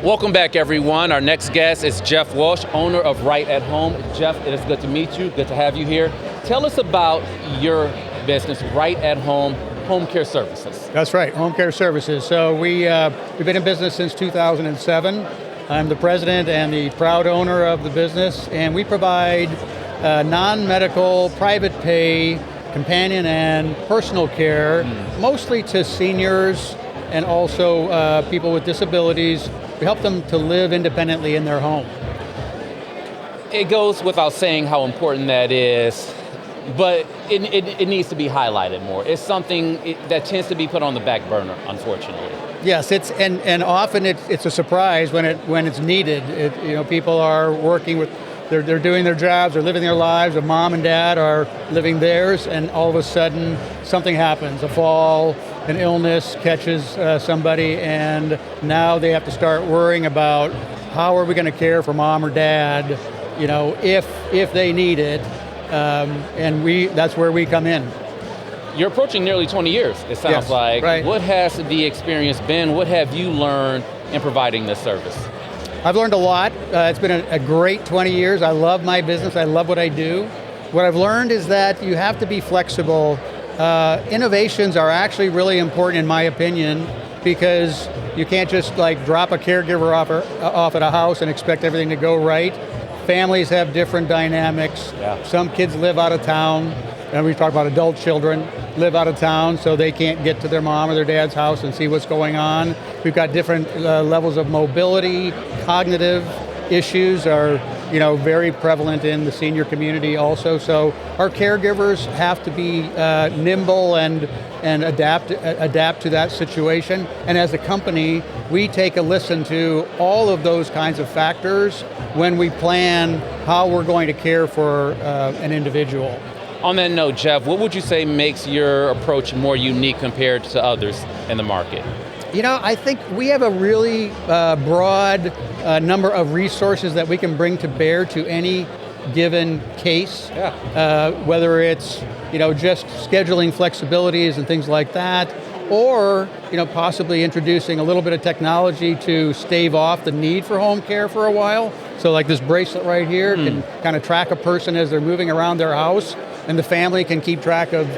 Welcome back, everyone. Our next guest is Jeff Walsh, owner of Right at Home. Jeff, it is good to meet you. Good to have you here. Tell us about your business, Right at Home Home Care Services. That's right, Home Care Services. So we've been in business since 2007. I'm the president and the proud owner of the business, and we provide non-medical, private pay, companion and personal care, mostly to seniors and also people with disabilities. We help them to live independently in their home. It goes without saying how important that is, but it needs to be highlighted more. It's something that tends to be put on the back burner, unfortunately. Yes, and often it's a surprise when it's needed. People are working with, they're doing their jobs, they're living their lives, and mom and dad are living theirs, and all of a sudden something happens, a fall, an illness catches somebody, and now they have to start worrying about how are we going to care for mom or dad, if they need it, and that's where we come in. You're approaching nearly 20 years, it sounds Yes, like. right. What has the experience been? What have you learned in providing this service? I've learned a lot. It's been a great 20 years. I love my business. I love what I do. What I've learned is that you have to be flexible. Innovations are actually really important in my opinion, because you can't just drop a caregiver off at a house and expect everything to go right. Families have different dynamics. Yeah. Some kids live out of town, and we talk about adult children, live out of town so they can't get to their mom or their dad's house and see what's going on. We've got different levels of mobility, cognitive issues are very prevalent in the senior community also. So our caregivers have to be nimble and adapt to that situation. And as a company, we take a listen to all of those kinds of factors when we plan how we're going to care for an individual. On that note, Jeff, what would you say makes your approach more unique compared to others in the market? I think we have a really broad number of resources that we can bring to bear to any given case. Yeah. Whether it's just scheduling flexibilities and things like that, or possibly introducing a little bit of technology to stave off the need for home care for a while. So like this bracelet right here can kind of track a person as they're moving around their house, and the family can keep track of,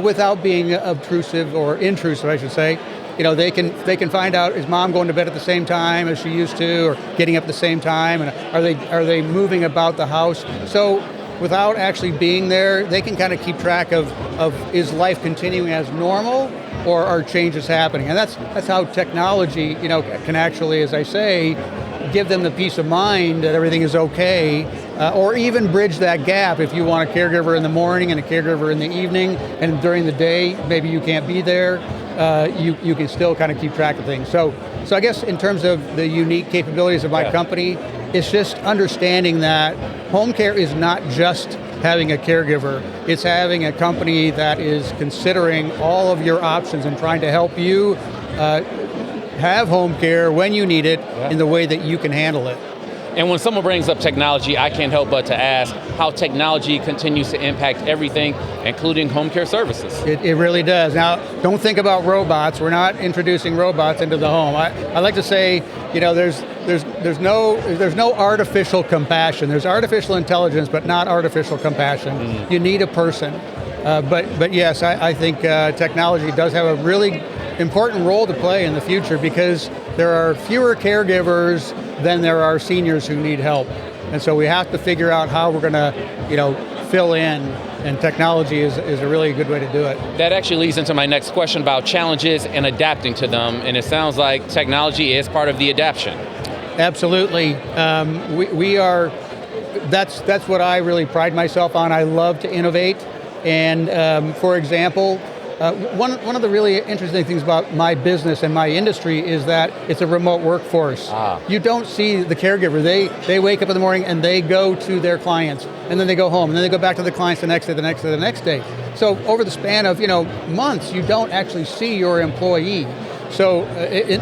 without being obtrusive or intrusive, I should say. They can find out, is mom going to bed at the same time as she used to, or getting up at the same time, and are they moving about the house? So without actually being there, they can kind of keep track of is life continuing as normal, or are changes happening? And that's how technology, can actually, as I say, give them the peace of mind that everything is okay, or even bridge that gap. If you want a caregiver in the morning and a caregiver in the evening, and during the day, maybe you can't be there, you can still kind of keep track of things. So I guess in terms of the unique capabilities of my company, it's just understanding that home care is not just having a caregiver. It's having a company that is considering all of your options and trying to help you have home care when you need it in the way that you can handle it. And when someone brings up technology, I can't help but to ask how technology continues to impact everything, including home care services. It really does. Now, don't think about robots. We're not introducing robots into the home. I like to say, there's no artificial compassion. There's artificial intelligence, but not artificial compassion. You need a person. But yes, I think technology does have a really important role to play in the future, because there are fewer caregivers than there are seniors who need help. And so we have to figure out how we're going to, fill in, and technology is a really good way to do it. That actually leads into my next question about challenges and adapting to them, and it sounds like technology is part of the adaptation. Absolutely. We are, that's what I really pride myself on. I love to innovate, and for example, one of the really interesting things about my business and my industry is that it's a remote workforce. You don't see the caregiver. They wake up in the morning and they go to their clients, and then they go home, and then they go back to the clients the next day, the next day, the next day. So over the span of months, you don't actually see your employee. So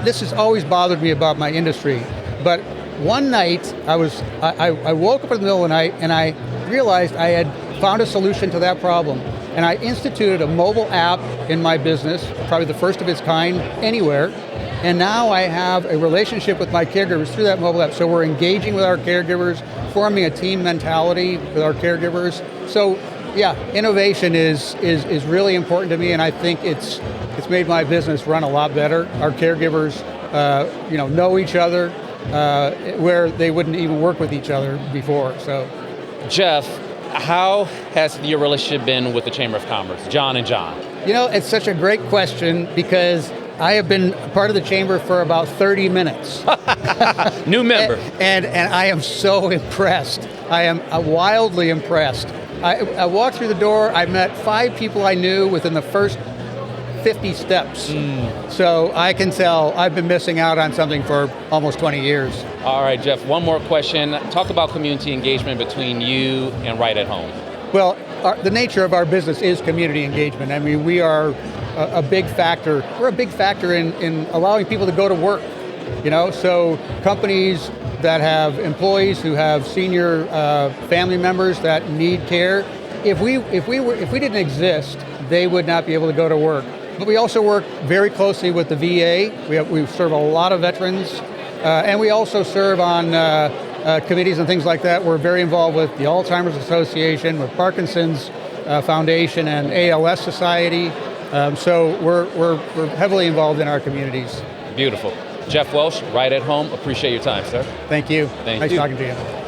this has always bothered me about my industry. But one night, I woke up in the middle of the night and I realized I had found a solution to that problem. And I instituted a mobile app in my business, probably the first of its kind anywhere, And now I have a relationship with my caregivers through that mobile app. So we're engaging with our caregivers, forming a team mentality with our caregivers. So yeah, innovation is really important to me, and I think it's made my business run a lot better. Our caregivers know each other where they wouldn't even work with each other before. So, Jeff, how has your relationship been with the Chamber of Commerce, John and John? It's such a great question because I have been part of the chamber for about 30 minutes. New member. And I am so impressed. I am wildly impressed. I walked through the door, I met 5 people I knew within the first 50 steps. So I can tell I've been missing out on something for almost 20 years. All right, Jeff, one more question. Talk about community engagement between you and Right at Home. Well, the nature of our business is community engagement. I mean, we are a big factor. We're a big factor in allowing people to go to work. So companies that have employees who have senior family members that need care, if we didn't exist, they would not be able to go to work. But we also work very closely with the VA. We serve a lot of veterans, and we also serve on committees and things like that. We're very involved with the Alzheimer's Association, with Parkinson's Foundation, and ALS Society. So we're heavily involved in our communities. Beautiful. Jeff Welsh, Right at Home. Appreciate your time, sir. Thank you. Thank nice you. talking to you.